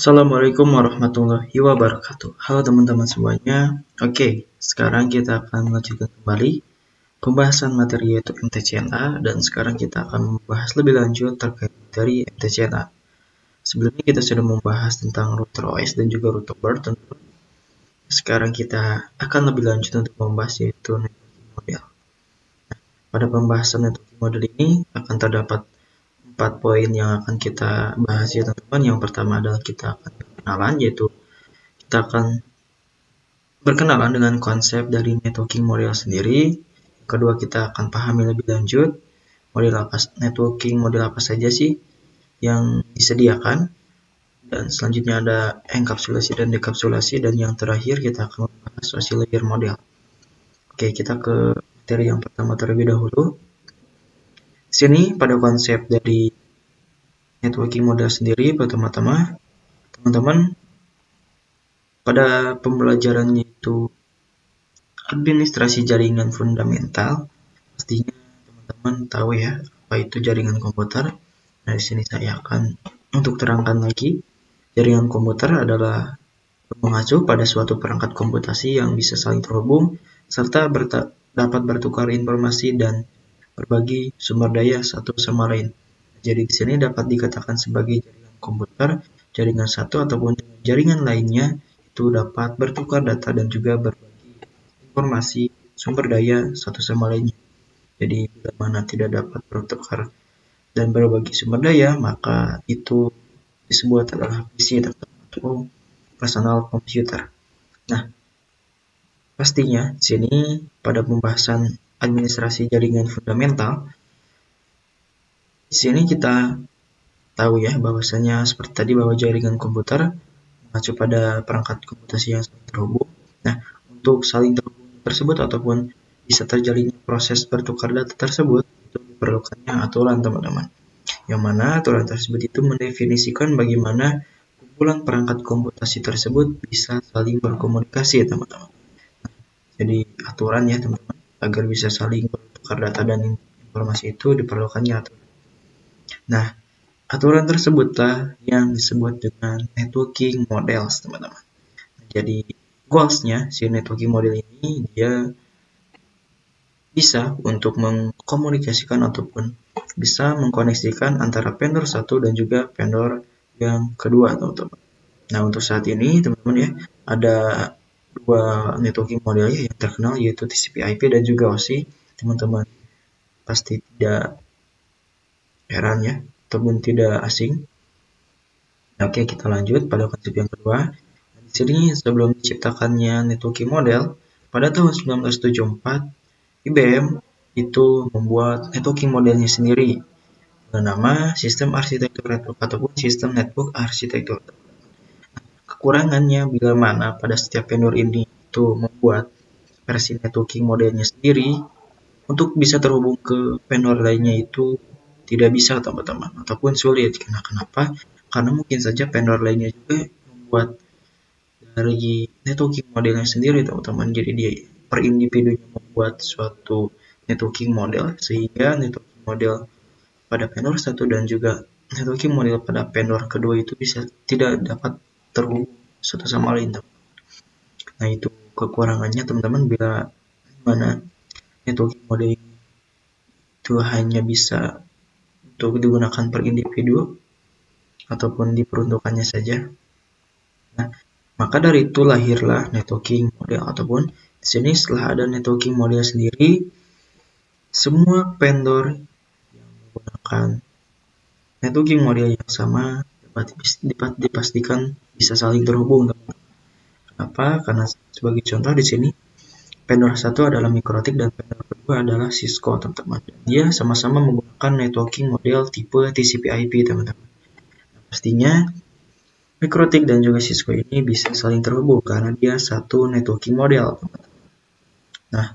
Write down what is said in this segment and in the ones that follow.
Assalamualaikum warahmatullahi wabarakatuh. Halo teman-teman semuanya. Oke, sekarang kita akan melanjutkan kembali pembahasan materi yaitu MTCNA, dan sekarang kita akan membahas lebih lanjut terkait materi MTCNA. Sebelumnya kita sudah membahas tentang router OS dan juga router board. Sekarang kita akan lebih lanjut untuk membahas yaitu networking model. Pada pembahasan networking model ini akan terdapat 4 poin yang akan kita bahas ya teman-teman. Yang pertama adalah kita akan berkenalan, yaitu kita akan berkenalan dengan konsep dari networking model sendiri. Kedua, kita akan pahami lebih lanjut networking model apa saja sih yang disediakan. Dan selanjutnya ada enkapsulasi dan dekapsulasi, dan yang terakhir kita akan membahas social layer model. Oke, kita ke materi yang pertama terlebih dahulu. Sini pada konsep dari networking model sendiri, pertama-tama teman-teman pada pembelajarannya itu administrasi jaringan fundamental, pastinya teman-teman tahu ya apa itu jaringan komputer. Nah, di sini saya akan untuk terangkan lagi. Jaringan komputer adalah mengacu pada suatu perangkat komputasi yang bisa saling terhubung serta dapat bertukar informasi dan berbagi sumber daya satu sama lain. Jadi di sini dapat dikatakan sebagai jaringan komputer, jaringan satu ataupun jaringan lainnya itu dapat bertukar data dan juga berbagi informasi sumber daya satu sama lainnya. Jadi bila mana tidak dapat bertukar dan berbagi sumber daya, maka itu disebut adalah PC atau personal computer. Nah, pastinya di sini pada pembahasan administrasi jaringan fundamental, di sini kita tahu ya bahwasanya seperti tadi bahwa jaringan komputer mengacu pada perangkat komputasi yang saling terhubung. Nah, untuk saling terhubung tersebut ataupun bisa terjalinnya proses bertukar data tersebut, itu diperlukannya aturan teman-teman. Yang mana aturan tersebut itu mendefinisikan bagaimana kumpulan perangkat komputasi tersebut bisa saling berkomunikasi ya teman-teman. Jadi aturan ya teman-teman, agar bisa saling bertukar data dan informasi itu diperlukannya aturan. Nah, aturan tersebutlah yang disebut dengan networking model teman-teman. Jadi goals-nya si networking model ini dia bisa untuk mengkomunikasikan ataupun bisa mengkoneksikan antara vendor satu dan juga vendor yang kedua teman-teman. Nah, untuk saat ini teman-teman ya, ada dua networking model yang terkenal yaitu TCP/IP dan juga OSI. Teman-teman pasti tidak heran ya ataupun tidak asing. Oke, kita lanjut pada konsep yang kedua. Di sini sebelum diciptakannya networking model pada tahun 1974, IBM itu membuat networking modelnya sendiri dengan nama sistem arsitektur network ataupun sistem network arsitektur. Kekurangannya bila mana pada setiap vendor ini itu membuat versi networking modelnya sendiri, untuk bisa terhubung ke vendor lainnya itu tidak bisa teman-teman ataupun sulit. Kenapa? Karena mungkin saja vendor lainnya juga membuat dari networking modelnya sendiri teman-teman. Jadi dia per individunya membuat suatu networking model, sehingga networking model pada vendor satu dan juga networking model pada vendor kedua itu bisa tidak dapat terhubung satu sama lain. Nah, itu kekurangannya teman-teman bila mana networking model itu hanya bisa untuk digunakan per individu ataupun diperuntukannya saja. Nah, maka dari itu lahirlah networking model ataupun di sini setelah ada networking model sendiri, semua vendor yang menggunakan networking model yang sama dapat dipastikan bisa saling terhubung. Kenapa? Karena sebagai contoh di sini vendor satu adalah Mikrotik dan vendor kedua adalah Cisco teman-teman. Dia sama-sama menggunakan networking model tipe TCP/IP teman-teman. Pastinya Mikrotik dan juga Cisco ini bisa saling terhubung karena dia satu networking model teman-teman. Nah,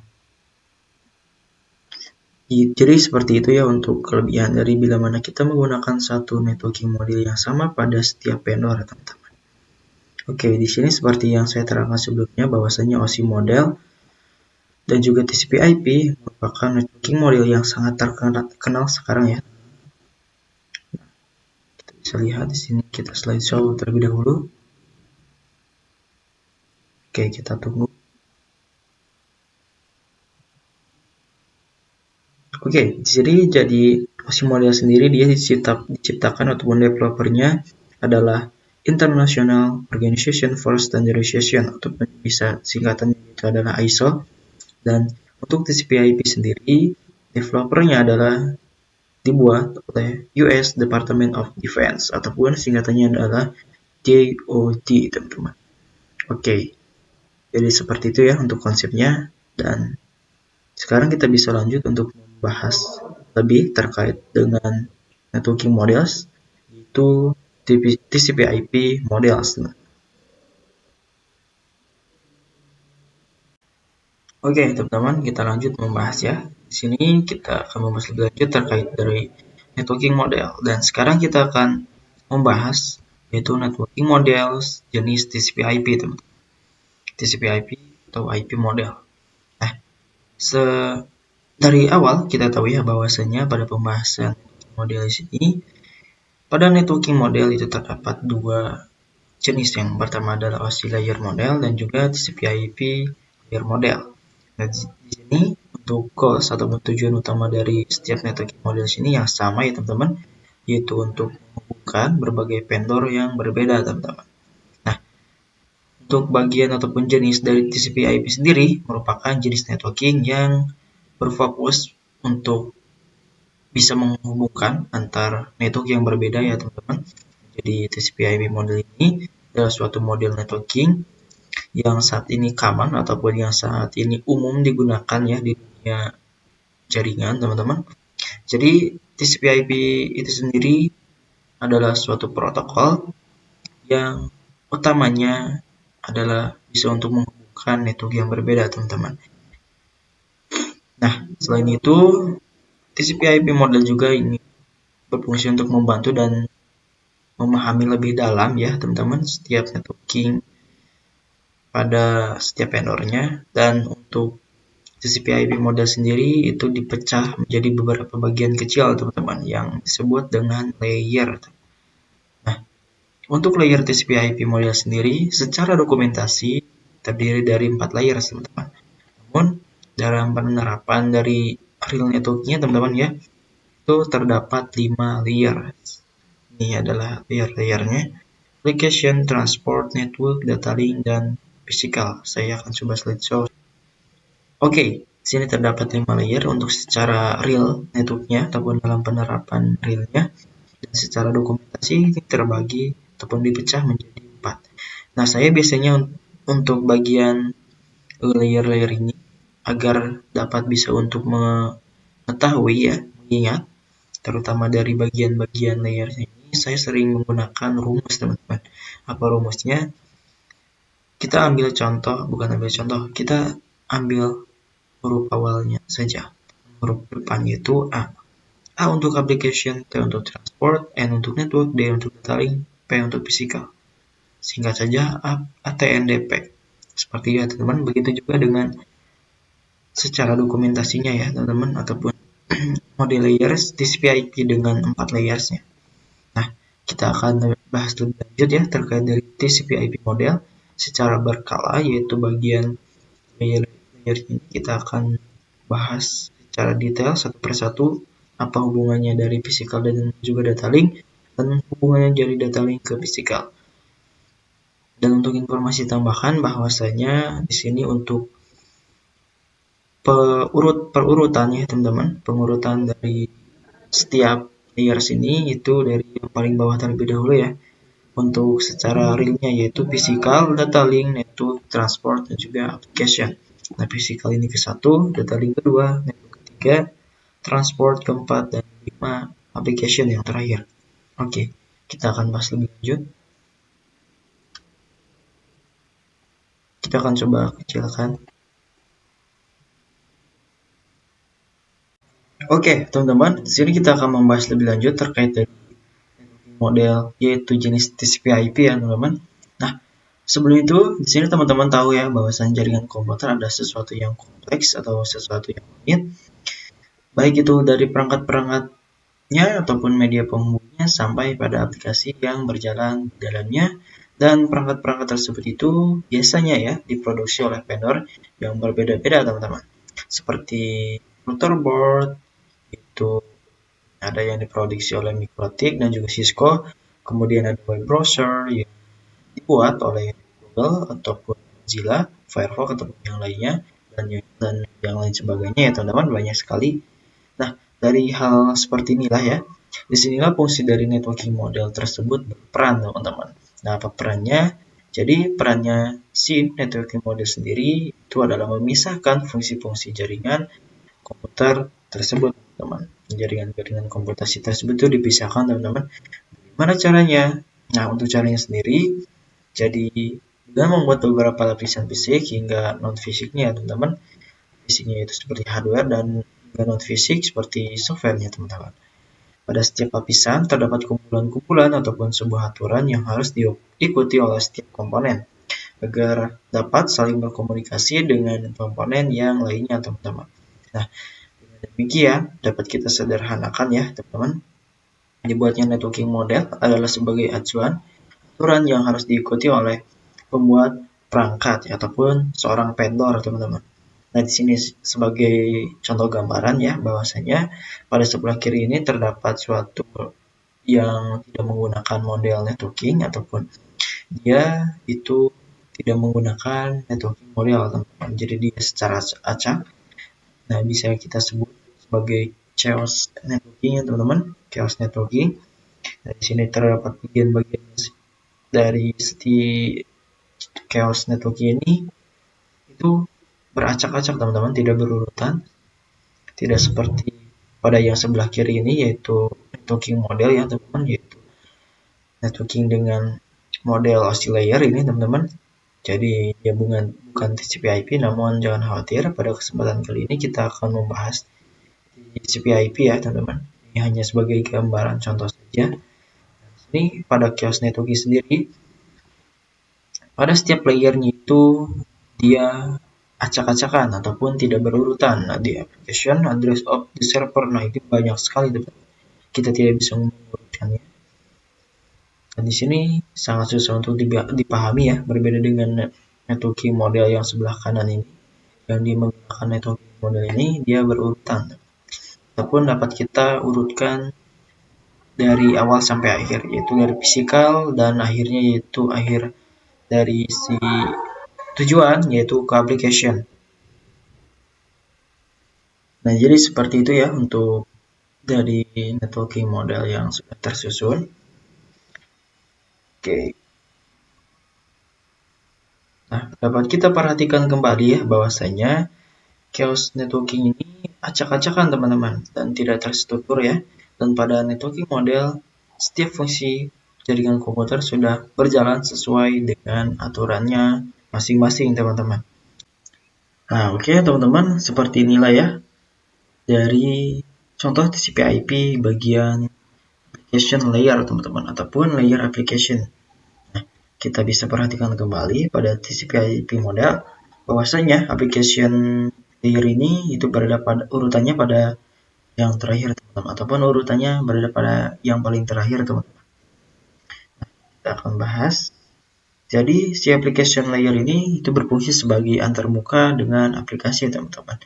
jadi seperti itu ya untuk kelebihan dari bila mana kita menggunakan satu networking model yang sama pada setiap vendor teman-teman. Oke, di sini seperti yang saya terangkan sebelumnya bahwasanya OSI model dan juga TCP/IP merupakan networking model yang sangat terkenal sekarang ya. bisa lihat di sini kita slideshow terlebih dahulu. Oke, kita tunggu. Oke, jadi OC model sendiri dia diciptakan ataupun developernya adalah International Organization for Standardization, ataupun bisa singkatannya itu adalah ISO. Dan untuk TCP/IP sendiri, developernya adalah dibuat oleh US Department of Defense, ataupun singkatannya adalah DoD, teman-teman. Oke, jadi seperti itu ya untuk konsepnya. Dan sekarang kita bisa lanjut untuk membahas lebih terkait dengan networking models, yaitu TCP/IP models. Oke, teman-teman, kita lanjut membahas ya. Di sini kita akan membahas lebih lanjut terkait dari networking model. Dan sekarang kita akan membahas yaitu networking models jenis TCP/IP, teman-teman. TCP/IP atau IP model. Nah, dari awal kita tahu ya bahwasanya pada pembahasan model ini, pada networking model itu terdapat dua jenis. Yang pertama adalah OSI layer model dan juga TCP/IP layer model. Nah, di sini untuk goals ataupun tujuan utama dari setiap networking model ini yang sama ya teman-teman, yaitu untuk menghubungkan berbagai vendor yang berbeda, teman-teman. Nah, untuk bagian ataupun jenis dari TCP/IP sendiri merupakan jenis networking yang berfokus untuk bisa menghubungkan antar network yang berbeda ya teman-teman. Jadi TCP/IP model ini adalah suatu model networking yang saat ini common ataupun yang saat ini umum digunakan ya di dunia jaringan, teman-teman. Jadi TCP/IP itu sendiri adalah suatu protokol yang utamanya adalah bisa untuk menghubungkan network yang berbeda, teman-teman. Nah, selain itu TCP/IP model juga ini berfungsi untuk membantu dan memahami lebih dalam ya teman-teman setiap networking pada setiap vendornya. Dan untuk TCP/IP model sendiri itu dipecah menjadi beberapa bagian kecil teman-teman yang disebut dengan layer. Nah, untuk layer TCP/IP model sendiri secara dokumentasi terdiri dari 4 layer teman-teman. Namun dalam penerapan dari real networknya teman-teman ya, itu terdapat 5 layer. Ini adalah layer-layernya: application, transport, network, data link, dan physical. Saya akan coba slideshow. Oke, di sini terdapat 5 layer untuk secara real networknya ataupun dalam penerapan realnya. Dan secara dokumentasi terbagi ataupun dipecah menjadi 4. Nah, saya biasanya untuk bagian layer-layer ini agar dapat bisa untuk mengetahui ya, mengingat terutama dari bagian-bagian layer ini, saya sering menggunakan rumus, teman-teman. Apa rumusnya? Kita ambil contoh, kita ambil huruf awalnya saja. Huruf depannya itu A. A untuk application, T untuk transport, N untuk network, D untuk data link, P untuk physical. Singkat saja ATNDP. Seperti ya teman-teman, begitu juga dengan secara dokumentasinya ya teman-teman, ataupun model layers TCP/IP dengan 4 layersnya. Nah, kita akan bahas lebih lanjut ya terkait dari TCP/IP model secara berkala, yaitu bagian layer ini kita akan bahas secara detail satu persatu apa hubungannya dari physical dan juga data link, dan hubungannya dari data link ke physical. Dan untuk informasi tambahan bahwasanya di sini untuk perurutan ya teman-teman, pengurutan dari setiap layer sini itu dari yang paling bawah terlebih dahulu ya. Untuk secara realnya yaitu physical, data link, network, transport, dan juga application. Nah, physical ini ke-1, data link kedua, network ketiga, transport keempat, dan 5 application yang terakhir. Oke, kita akan bahas lebih lanjut. Kita akan coba kecilkan. Oke, teman-teman, di sini kita akan membahas lebih lanjut terkait dari model yaitu jenis TCP/IP ya, teman-teman. Nah, sebelum itu, di sini teman-teman tahu ya bahwasan jaringan komputer ada sesuatu yang kompleks atau sesuatu yang rumit. Baik itu dari perangkat-perangkat ataupun media penghubungnya sampai pada aplikasi yang berjalan di dalamnya. Dan perangkat-perangkat tersebut itu biasanya ya diproduksi oleh vendor yang berbeda-beda teman-teman. Seperti motherboard itu ada yang diproduksi oleh MikroTik dan juga Cisco. Kemudian ada web browser yang dibuat oleh Google ataupun Mozilla, Firefox ataupun yang lainnya dan yang lain sebagainya ya teman-teman, banyak sekali. Nah, dari hal seperti inilah ya, disinilah fungsi dari networking model tersebut berperan teman-teman. Nah, apa perannya? Jadi perannya si networking model sendiri itu adalah memisahkan fungsi-fungsi jaringan komputer tersebut teman-teman. Jaringan-jaringan komputasi tersebut itu dipisahkan teman-teman. Gimana caranya? Nah, untuk caranya sendiri, jadi dengan membuat beberapa lapisan fisik hingga non-fisiknya teman-teman. Fisiknya itu seperti hardware dan non-fisik seperti softwarenya teman-teman. Pada setiap lapisan terdapat kumpulan-kumpulan ataupun sebuah aturan yang harus diikuti oleh setiap komponen agar dapat saling berkomunikasi dengan komponen yang lainnya teman-teman. Nah, dengan demikian dapat kita sederhanakan ya teman-teman. Dibuatnya networking model adalah sebagai acuan aturan yang harus diikuti oleh pembuat perangkat ya, ataupun seorang vendor teman-teman. Nah, di sini sebagai contoh gambaran ya, bahwasanya pada sebelah kiri ini terdapat suatu yang tidak menggunakan model networking ataupun dia itu tidak menggunakan networking model teman-teman. Jadi dia secara acak. Nah, bisa kita sebut sebagai chaos networking ya teman-teman, chaos networking. Nah, di sini terdapat bagian-bagian dari chaos networking ini itu beracak-acak teman-teman, tidak berurutan, tidak seperti pada yang sebelah kiri ini yaitu networking model ya teman-teman, yaitu networking dengan model OSI layer ini teman-teman. Jadi ya bukan TCP/IP, namun jangan khawatir, pada kesempatan kali ini kita akan membahas TCP/IP ya teman-teman. Ini hanya sebagai gambaran contoh saja. Ini pada chaos networking sendiri, pada setiap layernya itu dia acak-acakan ataupun tidak berurutan. Nah, di application address of the server, nah itu banyak sekali teman-teman. Kita tidak bisa mengurutkannya. Dan di sini sangat susah untuk dipahami ya, berbeda dengan networking model yang sebelah kanan ini. Yang dia menggunakan networking model ini dia berurutan. Ataupun dapat kita urutkan dari awal sampai akhir, yaitu dari fisikal dan akhirnya yaitu akhir dari si tujuan yaitu ke application. Nah, jadi seperti itu ya untuk dari networking model yang sudah tersusun. Oke. Nah, dapat kita perhatikan kembali ya bahwasanya chaos networking ini acak-acakan teman-teman dan tidak terstruktur ya. Dan pada networking model, setiap fungsi jaringan komputer sudah berjalan sesuai dengan aturannya masing-masing teman-teman. Nah, oke teman-teman, seperti inilah ya dari contoh TCP/IP bagian application layer teman-teman, ataupun layer application. Nah, kita bisa perhatikan kembali pada TCP/IP model bahwasanya application layer ini itu berada pada urutannya pada yang terakhir teman-teman, ataupun urutannya berada pada yang paling terakhir teman-teman. Nah, kita akan bahas. Jadi si application layer ini itu berfungsi sebagai antarmuka dengan aplikasi teman-teman.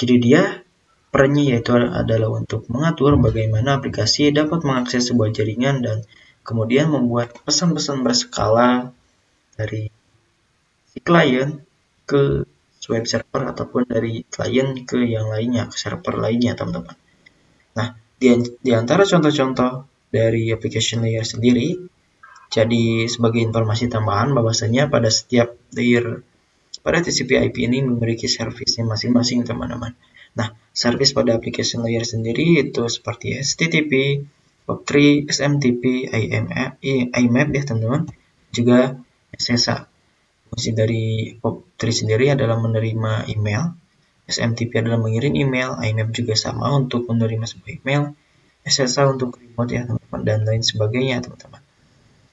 Jadi dia perannya yaitu adalah untuk mengatur bagaimana aplikasi dapat mengakses sebuah jaringan dan kemudian membuat pesan-pesan berskala dari si klien ke web server ataupun dari klien ke yang lainnya, ke server lainnya teman-teman. Nah, di antara contoh-contoh dari application layer sendiri, jadi sebagai informasi tambahan bahwasanya pada setiap layer pada TCP/IP ini memiliki servisnya masing-masing teman-teman. Nah, service pada application layer sendiri itu seperti HTTP, POP3, SMTP, IMAP ya teman-teman, juga SSH. Fungsi dari POP3 sendiri adalah menerima email, SMTP adalah mengirim email, IMAP juga sama untuk menerima sebuah email, SSH untuk remote ya teman-teman, dan lain sebagainya teman-teman.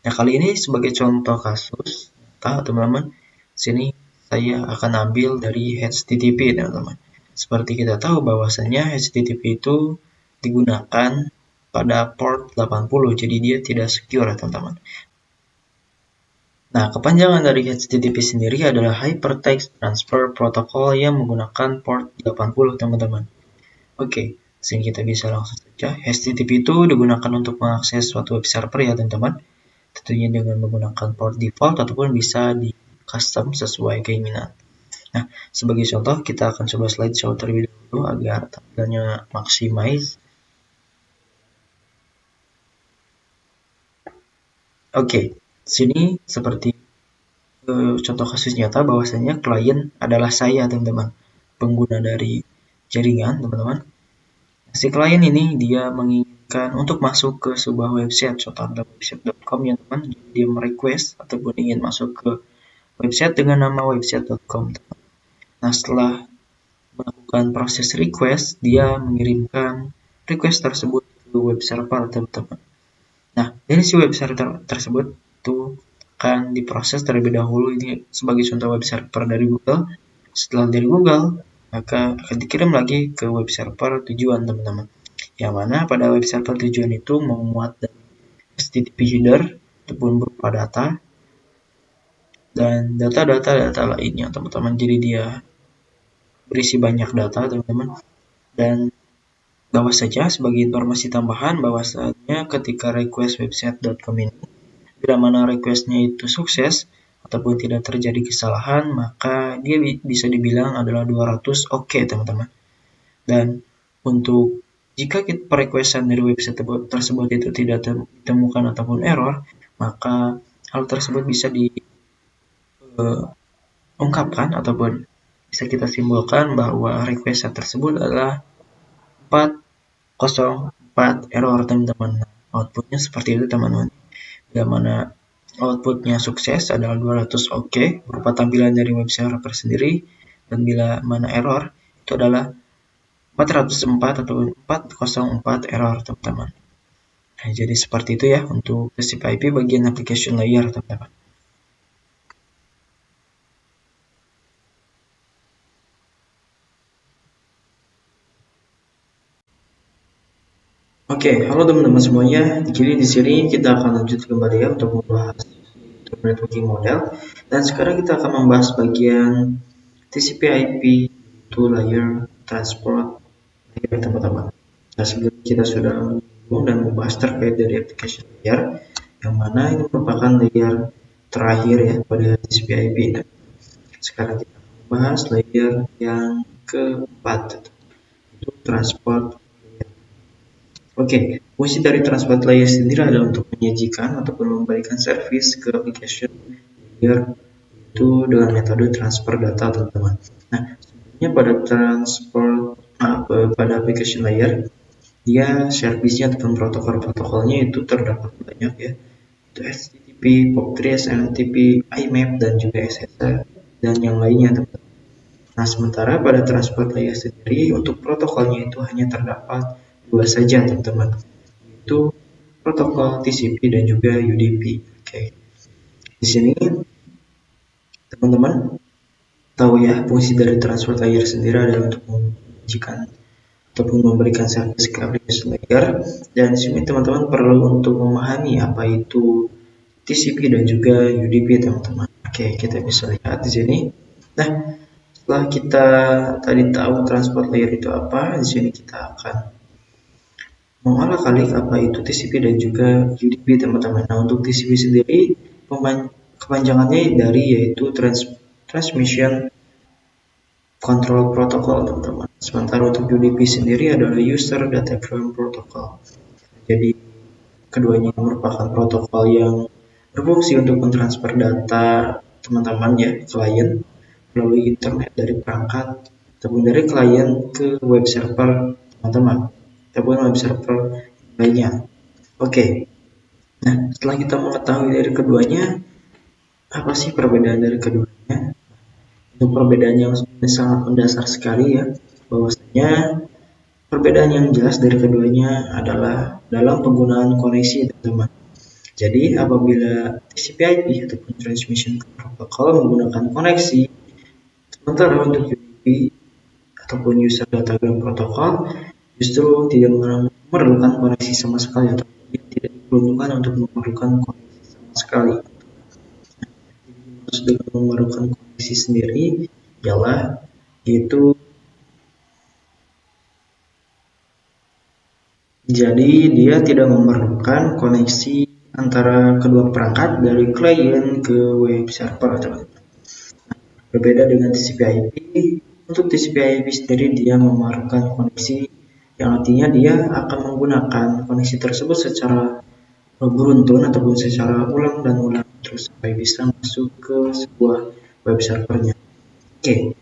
Nah, kali ini sebagai contoh kasus teman-teman, sini saya akan ambil dari HTTP teman-teman. Seperti kita tahu bahwasanya HTTP itu digunakan pada port 80, jadi dia tidak secure ya teman-teman. Nah, kepanjangan dari HTTP sendiri adalah Hypertext Transfer Protocol yang menggunakan port 80 teman-teman. Oke, sehingga kita bisa langsung saja. HTTP itu digunakan untuk mengakses suatu web server ya teman-teman. Tentunya dengan menggunakan port default ataupun bisa di custom sesuai keinginan. Nah, sebagai contoh kita akan coba slideshow terlebih dahulu agar tampilannya maximize. Oke, sini seperti contoh kasus nyata bahwasanya klien adalah saya teman-teman, pengguna dari jaringan teman-teman. Si klien ini dia menginginkan untuk masuk ke sebuah website, contohnya website.com ya teman. Dia merequest ataupun ingin masuk ke website dengan nama website.com. Nah, setelah melakukan proses request, dia mengirimkan request tersebut ke web server teman-teman. Nah, dari si web server tersebut itu akan diproses terlebih dahulu. Ini sebagai contoh web server dari Google. Setelah dari Google, maka akan dikirim lagi ke web server tujuan teman-teman. Yang mana pada web server tujuan itu memuat HTTP header ataupun berupa data dan data lainnya teman-teman. Jadi dia berisi banyak data teman-teman. Dan bawah saja sebagai informasi tambahan bahwasanya ketika request website.com ini bila mana requestnya itu sukses ataupun tidak terjadi kesalahan, maka dia bisa dibilang adalah 200 oke teman-teman. Dan untuk jika requestan dari website tersebut itu tidak ditemukan ataupun error, maka hal tersebut bisa diungkapkan ataupun bisa kita simpulkan bahwa request tersebut adalah 404 error teman-teman. Outputnya seperti itu teman-teman. Bila mana outputnya sukses adalah 200 oke berupa tampilan dari web server sendiri, dan bila mana error itu adalah 404 atau 404 error teman-teman. Nah, jadi seperti itu ya untuk TCP/IP bagian application layer teman-teman. Oke, halo teman-teman semuanya. Jadi di sini kita akan lanjut kembali ya untuk membahas networking model. Dan sekarang kita akan membahas bagian TCP/IP to layer transport layer teman-teman. Nah, sebelum kita sudah menyinggung dan membahas terkait dari application layer, yang mana ini merupakan layer terakhir ya pada TCP/IP. Sekarang kita akan membahas layer yang keempat, itu transport. Oke, fungsi dari transport layer sendiri adalah untuk menyajikan ataupun memberikan service ke application layer itu dengan metode transfer data teman-teman. Nah, sebenarnya pada application layer dia service-nya ataupun protokol-protokolnya itu terdapat banyak ya. Itu HTTP, POP3, SMTP, IMAP dan juga SSL dan yang lainnya teman-teman. Nah, sementara pada transport layer sendiri untuk protokolnya itu hanya terdapat dua saja teman-teman, yaitu protokol TCP dan juga UDP. Oke. Di sini teman-teman tahu ya fungsi dari transport layer sendiri adalah untuk menyajikan ataupun memberikan service ke application layer, dan di sini teman-teman perlu untuk memahami apa itu TCP dan juga UDP teman-teman. Oke, kita bisa lihat di sini. Nah, setelah kita tadi tahu transport layer itu apa, di sini kita akan mengolah-alik apa itu TCP dan juga UDP teman-teman. Nah, untuk TCP sendiri kepanjangannya dari yaitu Transmission Control Protocol teman-teman. Sementara untuk UDP sendiri adalah User Datagram Protocol. Jadi keduanya merupakan protokol yang berfungsi untuk mentransfer data teman-teman ya klien melalui internet dari perangkat ataupun dari klien ke web server teman-teman ataupun web server lainnya. Oke. Nah, setelah kita mengetahui dari keduanya, apa sih perbedaan dari keduanya? Untuk perbedaan yang sangat mendasar sekali ya, bahwasanya perbedaan yang jelas dari keduanya adalah dalam penggunaan koneksi teman-teman. Jadi apabila TCP/IP ataupun Transmission Protocol menggunakan koneksi, sementara untuk UDP ataupun User Datagram Protocol justru tidak memerlukan koneksi sama sekali atau dia tidak diperuntukkan untuk memerlukan koneksi sama sekali. Maksud dengan memerlukan koneksi sendiri ialah yaitu jadi dia tidak memerlukan koneksi antara kedua perangkat dari klien ke web server, teman-teman. Berbeda dengan TCP/IP, untuk TCP/IP sendiri dia memerlukan koneksi yang artinya dia akan menggunakan koneksi tersebut secara beruntun ataupun secara ulang dan ulang terus sampai bisa masuk ke sebuah web servernya. Oke,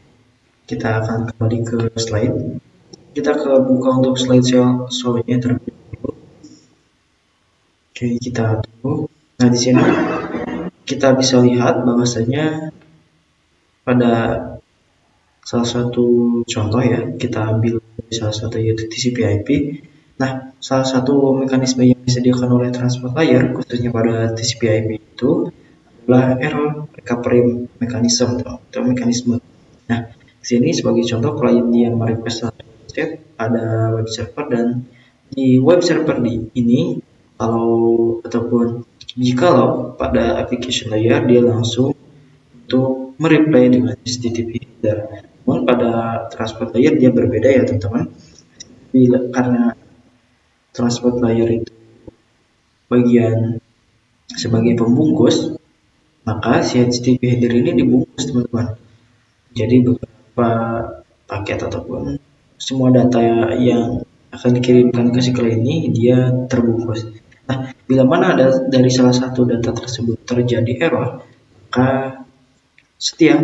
kita akan kembali ke slide. Kita ke buka untuk slide show-nya terlebih dahulu. Oke, kita tunggu. Nah, di sini kita bisa lihat bahwasanya pada salah satu contoh ya, kita ambil salah satu yaitu TCP/IP. Nah, salah satu mekanisme yang disediakan oleh transport layer khususnya pada TCP/IP itu adalah error recovery mechanism atau mekanisme. Nah, di sini sebagai contoh klien dia merequest satu step pada web server dan di web server ini kalau ataupun jikalau pada application layer dia langsung untuk mereply dengan HTTP header. Namun pada transport layer dia berbeda ya teman-teman. Karena transport layer itu bagian sebagai pembungkus, maka si HTTP header ini dibungkus teman-teman. Jadi beberapa paket ataupun semua data yang akan dikirimkan ke si klien ini dia terbungkus. Nah, bila mana ada dari salah satu data tersebut terjadi error, maka setiap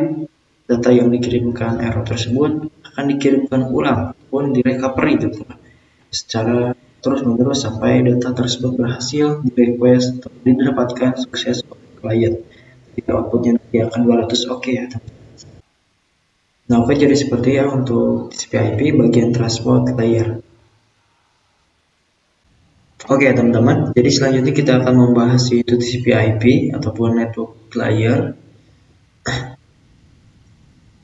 data yang dikirimkan error tersebut akan dikirimkan ulang ataupun direcovery teman-teman secara terus-menerus sampai data tersebut berhasil di-request atau didapatkan sukses oleh klien. Jadi outputnya nanti akan 200 oke ya teman-teman. Nah, oke, jadi seperti ya untuk TCP/IP bagian transport layer. Oke teman-teman, jadi selanjutnya kita akan membahas yaitu TCP/IP ataupun network layer.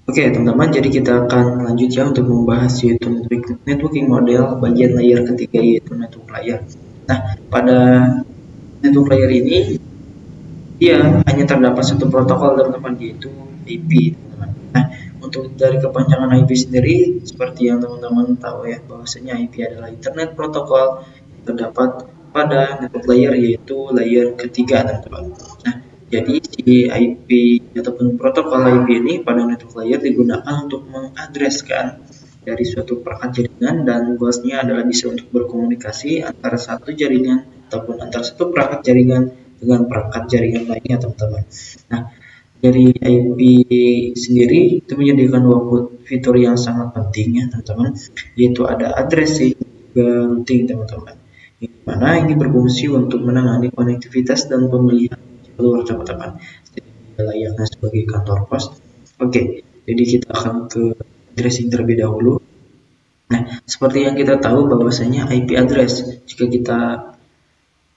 Oke teman-teman, jadi kita akan lanjut ya untuk membahas yaitu networking model bagian layer ketiga yaitu network layer. Nah, pada network layer ini dia hanya terdapat satu protokol teman-teman yaitu IP teman-teman. Nah, untuk dari kepanjangan IP sendiri seperti yang teman-teman tahu ya bahwasanya IP adalah internet protokol yang terdapat pada network layer yaitu layer ketiga teman-teman. Nah, jadi si IP ataupun protokol IP ini pada network layer digunakan untuk mengadreskan dari suatu perangkat jaringan dan goalsnya adalah bisa untuk berkomunikasi antara satu jaringan ataupun antara satu perangkat jaringan dengan perangkat jaringan lainnya teman-teman. Nah, dari IP sendiri itu menyediakan dua fitur yang sangat penting ya teman-teman, yaitu ada addressing dan routing teman-teman. Di mana ini berfungsi untuk menangani konektivitas dan pemilihan jalur teman-teman. Jadi layaknya sebagai kantor pos. Oke, jadi kita akan ke addressing terlebih dahulu. Nah, seperti yang kita tahu bahwasanya IP address, jika kita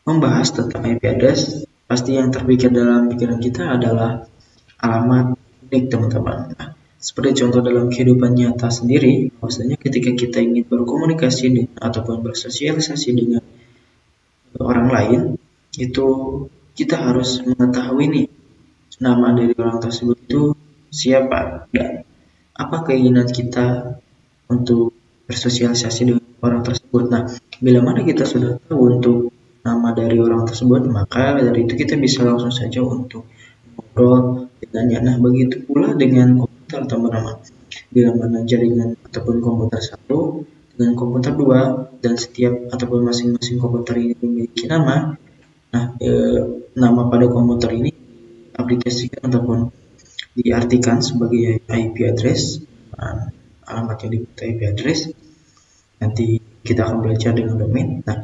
membahas tentang IP address, pasti yang terpikir dalam pikiran kita adalah alamat unik teman-teman. Nah, seperti contoh dalam kehidupan nyata sendiri, bahwasanya ketika kita ingin berkomunikasi dengan, ataupun bersosialisasi dengan orang lain, itu kita harus mengetahui nih nama dari orang tersebut itu siapa dan apa keinginan kita untuk bersosialisasi dengan orang tersebut. Nah, bila mana kita sudah tahu untuk nama dari orang tersebut, maka dari itu kita bisa langsung saja untuk ngobrol dengannya. Nah, begitu pula dengan komputer teman-teman. Bila mana jaringan ataupun komputer satu dengan komputer dua dan setiap ataupun masing-masing komputer ini memiliki nama. Nah, nama pada komputer ini aplikasikan ataupun diartikan sebagai IP address. Alamat yang dibutuhkan IP address. Nanti kita akan belajar dengan domain. Nah,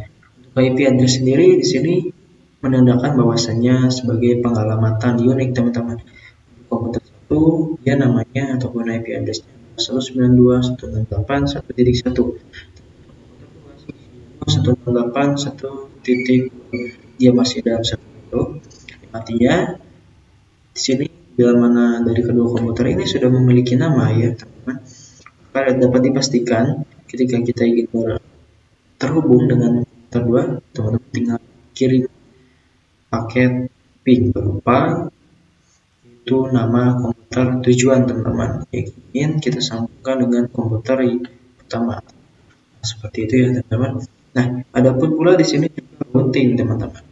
untuk IP address sendiri di sini menandakan bahwasannya sebagai pengalamatan unik teman-teman. Komputer satu dia namanya ataupun IP address-nya 192.168.1.1. 168.1. Dia masih dalam satu itu. Artinya di sini bila mana dari kedua komputer ini sudah memiliki nama ya teman-teman, maka dapat dipastikan ketika kita ingin terhubung dengan komputer 2, teman-teman tinggal kirim paket ping berupa itu nama komputer tujuan teman-teman. Yang ingin kita sambungkan dengan komputer pertama. Seperti itu ya teman-teman. Nah, adapun pula di sini juga routing teman-teman.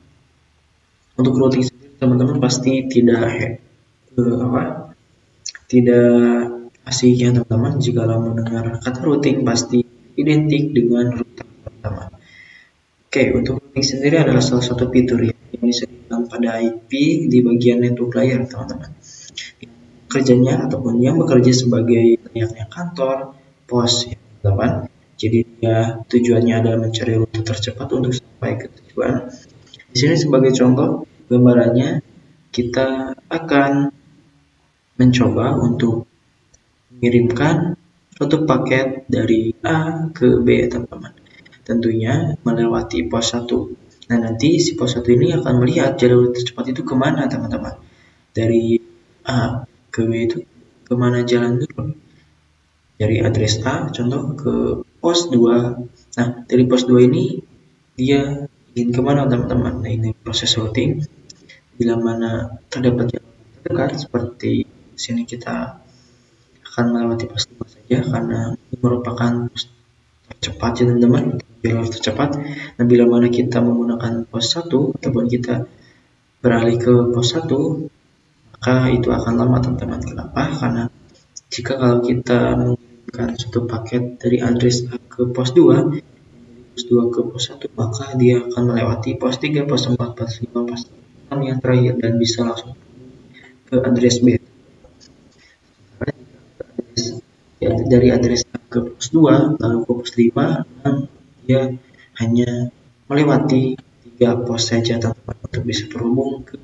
Untuk routing sendiri teman-teman pasti tidak asing ya teman-teman. Jika mendengar kata routing pasti identik dengan router teman-teman. Oke, untuk routing sendiri adalah salah satu fitur yang disediakan pada IP di bagian network layer teman-teman. Kerjanya ataupun yang bekerja sebagai layaknya kantor, pos ya teman-teman. Jadi tujuannya adalah mencari rute tercepat untuk sampai ke tujuan. Di sini sebagai contoh gambarannya kita akan mencoba untuk mengirimkan suatu paket dari A ke B teman-teman. Tentunya melewati pos 1. Nah, nanti si pos 1 ini akan melihat jalur tercepat itu kemana teman-teman. Dari A ke B itu kemana jalan dulu. Dari address A contoh ke pos 2. Nah, dari pos 2 ini dia ingin kemana teman-teman. Nah, ini proses routing. Bila mana terdapat jalan terdekat seperti sini kita akan melewati pos 2 saja karena ini merupakan pos tercepat ya teman-teman, jalur tercepat. Nah, bila mana kita menggunakan pos 1 ataupun kita beralih ke pos 1, maka itu akan lama teman-teman. Kenapa? Karena jika kalau kita mengirimkan suatu paket dari address A ke pos 2, pos 2 ke pos 1, maka dia akan melewati pos 3, pos 4, pos 5, pos 6 yang terakhir dan bisa langsung ke address B. Ya, dari address A ke pos 2 lalu ke pos 5, dia hanya melewati 3 pos saja teman-teman untuk bisa terhubung ke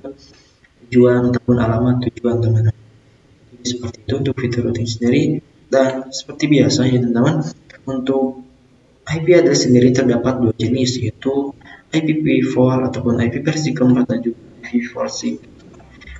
tujuan ataupun alamat tujuan teman-teman. Jadi seperti itu untuk fitur routing sendiri. Dan seperti biasa ya teman-teman, untuk IP address sendiri terdapat dua jenis, yaitu IPv4 ataupun IP versi keempat dan juga IPv4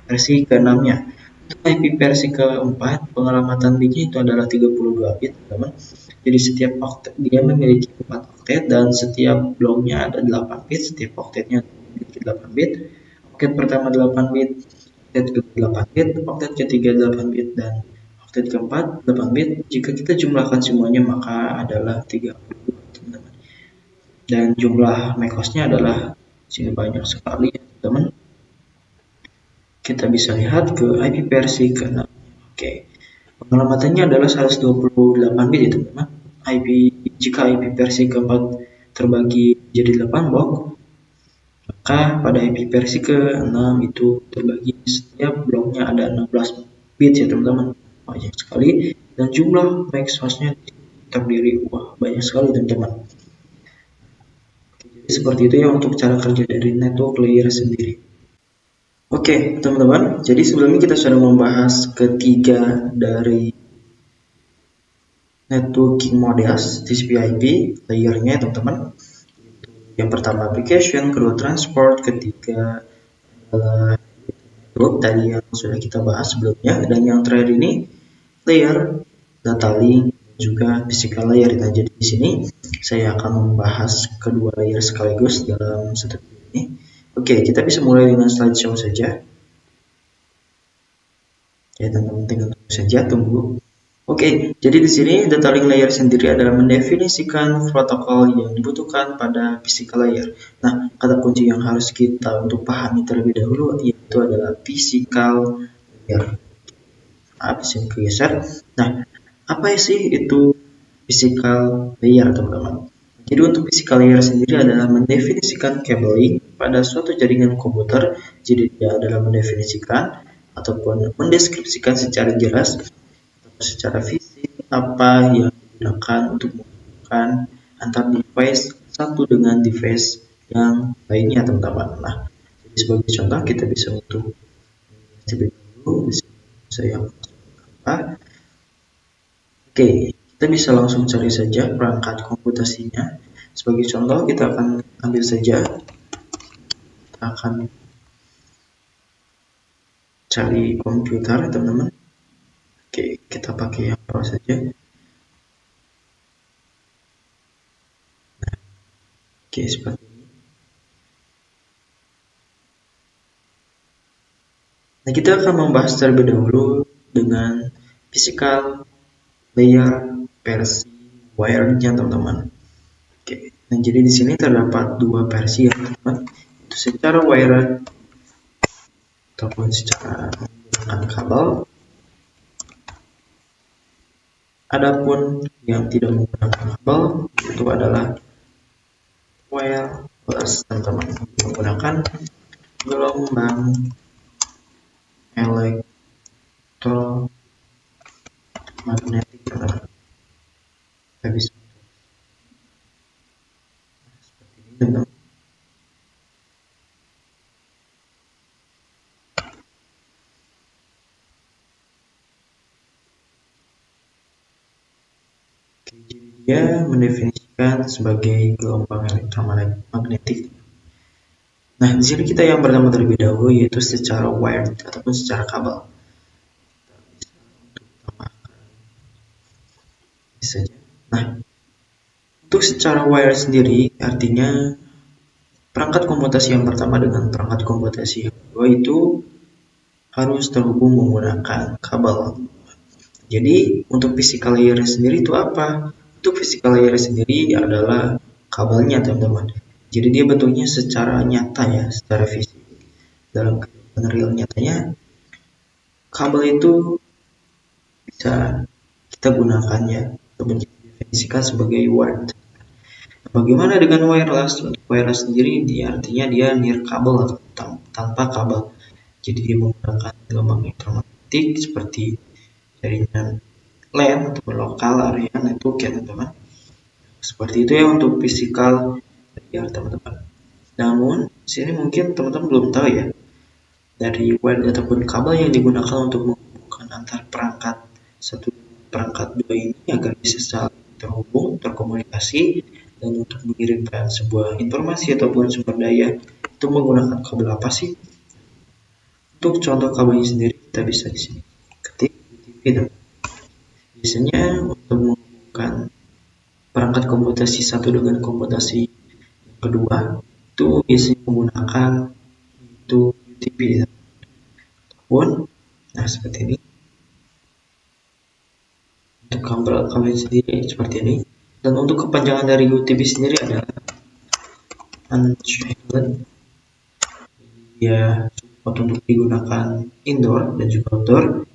versi ke-6-nya. Untuk IP versi keempat, pengelamatan bitnya itu adalah 32 bit teman-teman. Jadi setiap oktet dia memiliki 4 oktet dan setiap bloknya ada 8 bit, setiap oktetnya memiliki 8 bit. Oktet pertama 8 bit, oktet kedua 8 bit, oktet ketiga 8 bit, dan oktet keempat 8 bit. Jika kita jumlahkan semuanya maka adalah 32 teman-teman. Dan jumlah macOS-nya adalah sini banyak sekali teman-teman. Kita bisa lihat ke IP versi ke-6. Oke. Pengelamatannya adalah 128 bit ya teman-teman. Jika IP versi keempat terbagi jadi 8 blok, maka pada IP versi ke-6 itu terbagi setiap bloknya ada 16 bit ya teman-teman. Banyak sekali dan jumlah macOS-nya terdiri banyak sekali teman-teman. Jadi seperti itu ya untuk cara kerja dari network layer sendiri. Oke teman-teman, jadi sebelumnya kita sudah membahas ketiga dari networking models TCP/IP layernya teman-teman. Yang pertama application, kedua transport, ketiga adalah network tadi yang sudah kita bahas sebelumnya, dan yang terakhir ini layer data link juga physical layer. Nah, jadi di sini saya akan membahas kedua layer sekaligus dalam satu video ini. Oke, kita bisa mulai dengan slideshow saja. Ya, teman-teman tinggal tunggu saja, tunggu. Oke, jadi di sini data link layer sendiri adalah mendefinisikan protokol yang dibutuhkan pada physical layer. Nah, kata kunci yang harus kita untuk pahami terlebih dahulu yaitu adalah physical layer. Di sini kegeser. Nah, apa sih itu physical layer, teman-teman? Jadi untuk physical layer sendiri adalah mendefinisikan cabling pada suatu jaringan komputer. Jadi dia adalah mendefinisikan ataupun mendeskripsikan secara jelas atau secara fisik apa yang digunakan untuk menghubungkan antar device satu dengan device yang lainnya, teman-teman. Nah, jadi sebagai contoh kita bisa untuk dulu saya Oke, kita bisa langsung cari saja perangkat komputasinya. Sebagai contoh kita akan ambil saja, kita akan cari komputer teman-teman. Oke, kita pakai yang Pro saja. Nah, Oke, seperti ini. Nah, kita akan membahas terlebih dahulu dengan physical layer versi wired-nya, teman-teman. Oke, nah jadi di sini terdapat dua versi ya, teman-teman. Itu secara wired ataupun secara menggunakan kabel. Adapun yang tidak menggunakan kabel itu adalah wireless, teman-teman, menggunakan gelombang elektromagnetik, teman-teman. Kita bisa seperti ini, teman-teman. Dia mendefinisikan sebagai gelombang elektromagnetik. Nah, di sini kita yang pertama terlebih dahulu yaitu secara wired ataupun secara kabel. Nah, untuk secara wired sendiri artinya perangkat komutasi yang pertama dengan perangkat komutasi yang kedua itu harus terhubung menggunakan kabel. Jadi untuk physical layer sendiri itu apa? Untuk physical layer sendiri adalah kabelnya, teman-teman. Jadi dia bentuknya secara nyata ya, secara fisik. Dalam kehidupan real nyatanya, kabel itu bisa kita gunakan ya, ataupun kita definisikan sebagai wired. Bagaimana dengan wireless? Untuk wireless sendiri dia artinya dia near kabel atau tanpa kabel. Jadi dia menggunakan gelombang elektromagnetik seperti jaringan LAN ataupun lokal area network ya, teman-teman. Seperti itu ya untuk physical layer, teman-teman. Namun sini mungkin teman-teman belum tahu ya, dari wire ataupun kabel yang digunakan untuk menghubungkan antar perangkat satu perangkat dua ini agar bisa saling terhubung, terkomunikasi, dan untuk mengirimkan sebuah informasi ataupun sumber daya itu menggunakan kabel apa sih? Untuk contoh kabelnya sendiri kita bisa di sini ketik UTP. Biasanya untuk menghubungkan perangkat komputasi satu dengan komputasi yang kedua itu biasanya menggunakan itu UTP ataupun nah seperti ini. Untuk kabel sendiri seperti ini, dan untuk kepanjangan dari UTP sendiri adalah unshackled. Dia support untuk digunakan indoor dan juga outdoor.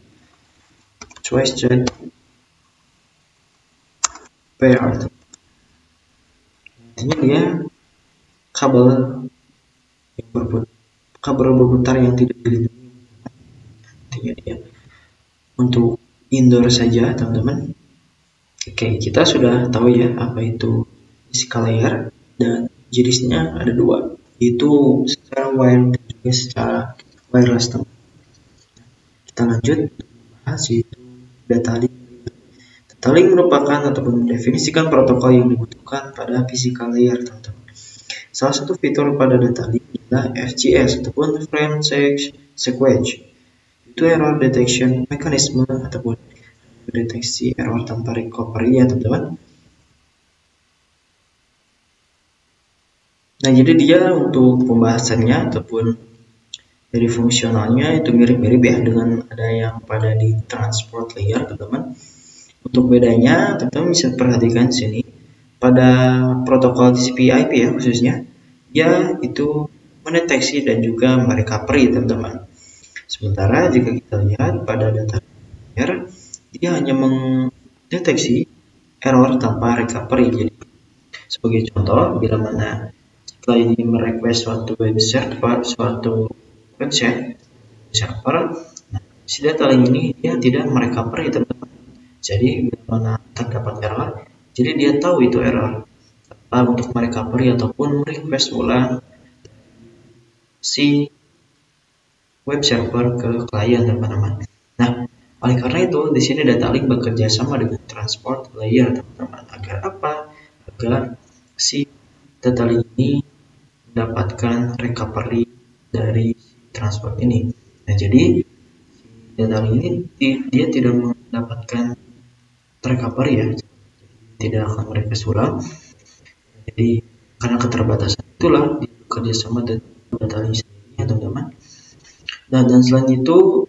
Twisted paired, artinya dia kabel yang berputar yang tidak dilindungi. Artinya dia untuk indoor saja, teman-teman. Oke, kita sudah tahu ya apa itu physical layer, dan jenisnya ada dua, yaitu secara wired dan juga secara wireless, teman. Kita lanjut membahas yaitu data link. Data link merupakan ataupun mendefinisikan protokol yang dibutuhkan pada physical layer, teman-teman. Salah satu fitur pada data link adalah FGS ataupun Frame Sequence. Itu error detection mechanism ataupun deteksi error tanpa recovery ya, teman-teman. Nah, jadi dia untuk pembahasannya ataupun dari fungsionalnya itu mirip-mirip ya dengan ada yang pada di transport layer, teman-teman. Untuk bedanya, teman-teman bisa perhatikan sini pada protokol TCP/IP ya khususnya, dia itu mendeteksi dan juga merecovery, teman-teman. Sementara jika kita lihat pada data layer, dia hanya mendeteksi error tanpa recovery. Jadi sebagai contoh, bila mana setelah ini merequest suatu web website server, nah, si data link ini dia tidak merecovery, teman-teman. Jadi bila mana terdapat error, jadi dia tahu itu error untuk merecovery ataupun request ulang si web server ke klien, teman-teman. Nah, oleh karena itu, di sini data link bekerja sama dengan transport layer, teman-teman. Agar apa? Agar si data link ini mendapatkan recovery dari transport ini. Nah, jadi si data link ini dia tidak mendapatkan recovery ya, tidak akan merequest ulang. Jadi Karena keterbatasan itulah dia bekerja sama dan data link sendiri ya teman-teman. Dan selain itu,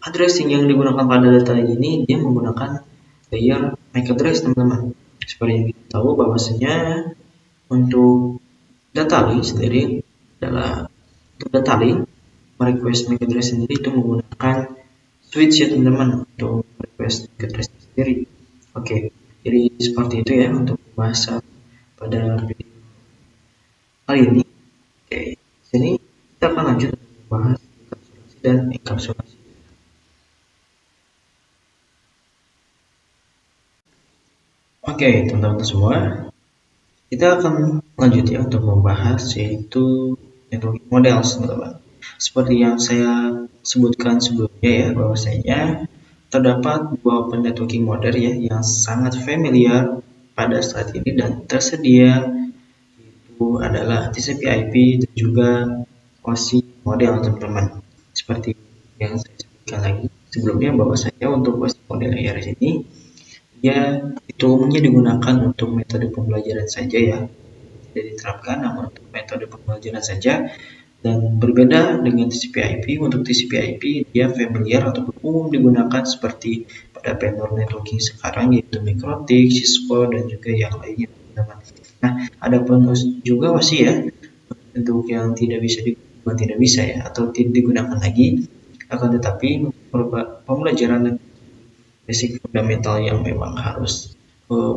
addressing yang digunakan pada data link ini dia menggunakan layer MAC address teman-teman. Seperti yang kita tahu bahwasanya untuk data link sendiri adalah untuk data link request MAC address sendiri itu menggunakan switch ya teman-teman untuk request MAC address sendiri. Oke, jadi seperti itu ya untuk pembahasan pada video kali ini. Oke, sini kita akan lanjut untuk membahas enkapsulasi dan enkapsulasi. Oke, teman-teman semua, kita akan lanjut ya untuk membahas yaitu networking model teman-teman. Seperti yang saya sebutkan sebelumnya ya, bahwasanya terdapat dua open networking model ya yang sangat familiar pada saat ini dan tersedia, itu adalah TCP/IP dan juga OSI model teman-teman. Seperti yang saya sebutkan lagi sebelumnya bahwasanya untuk OSI model ARS ini ya itu umumnya digunakan untuk metode pembelajaran saja ya, tidak diterapkan namun untuk metode pembelajaran saja. Dan berbeda dengan TCP/IP, untuk TCP/IP dia familiar atau umum digunakan seperti pada vendor networking sekarang yaitu MikroTik, Cisco dan juga yang lainnya teman-teman. Nah, ada pun juga OSI ya untuk yang tidak bisa ya atau tidak digunakan lagi, akan tetapi pembelajaran basic fundamental yang memang harus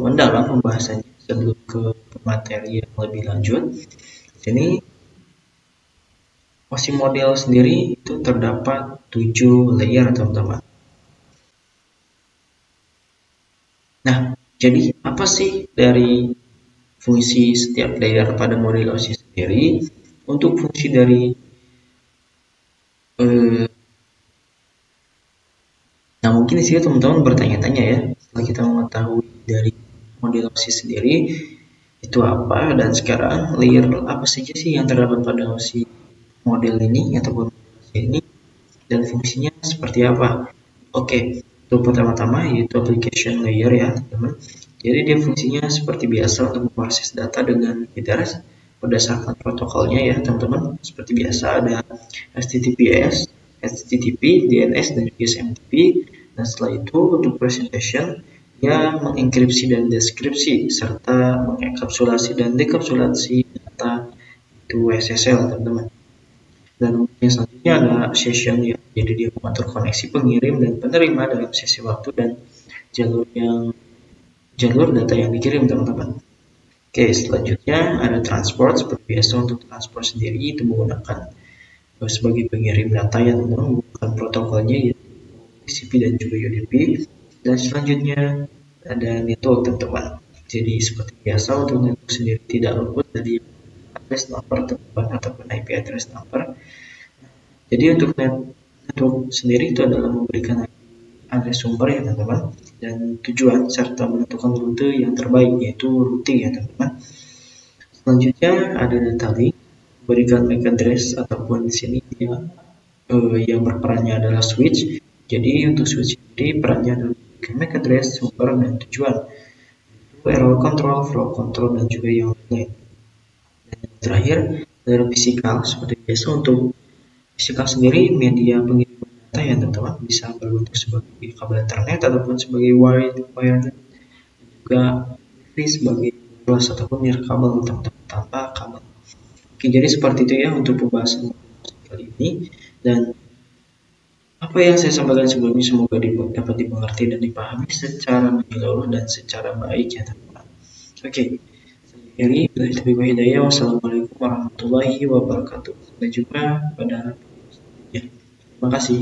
mendalam pembahasannya sebelum ke materi yang lebih lanjut. Sini OSI model sendiri itu terdapat 7 layer teman-teman. Nah, jadi apa sih dari fungsi setiap layer pada model OSI sendiri? Untuk fungsi dari nah mungkin di sini teman-teman bertanya-tanya ya, setelah kita mengetahui dari model OSI sendiri itu apa dan sekarang layer apa saja sih yang terdapat pada OSI model ini ataupun ini dan fungsinya seperti apa. Oke, untuk pertama-tama yaitu application layer ya teman-teman. Jadi dia fungsinya seperti biasa untuk memproses data dengan bits berdasarkan protokolnya ya teman-teman. Seperti biasa ada HTTPS, HTTP, DNS dan juga SMTP. Dan setelah itu untuk presentation dia mengenkripsi dan deskripsi serta mengekapsulasi dan dekapsulasi data itu SSL teman-teman. Dan yang selanjutnya ada session ya, jadi dia mengatur koneksi pengirim dan penerima dalam sesi waktu dan jalur data yang dikirim teman-teman. Oke, selanjutnya ada transport. Seperti biasa untuk transport sendiri itu menggunakan sebagai pengirim data yang menggunakan protokolnya yaitu TCP dan juga UDP. Dan selanjutnya ada network teman-teman. Jadi seperti biasa untuk network sendiri tidak luput dari address number teman-teman ataupun IP address number. Jadi untuk network sendiri itu adalah memberikan address sumber ya teman-teman dan tujuan serta menentukan rute yang terbaik yaitu routing ya teman-teman. Selanjutnya ada data link, berikan MAC address ataupun di sini dia yang berperannya adalah switch. Jadi untuk switch sendiri perannya adalah MAC address, sumber dan tujuan. Error control, flow control dan juga yang lain. Dan yang terakhir adalah physical. Seperti biasa untuk physical sendiri media pengiriman data ya teman-teman bisa berbentuk sebagai kabel Ethernet ataupun sebagai wired juga sebagai wireless ataupun nirkabel teman-teman tanpa kabel. Oke, jadi seperti itu ya untuk pembahasan kali ini dan apa yang saya sampaikan sebelumnya semoga dapat dimengerti dan dipahami secara menyeluruh dan secara baik ya teman-teman. Oke, saya Heri, hidayah. Wassalamualaikum warahmatullahi wabarakatuh. Sampai jumpa pada video selanjutnya. Terima kasih.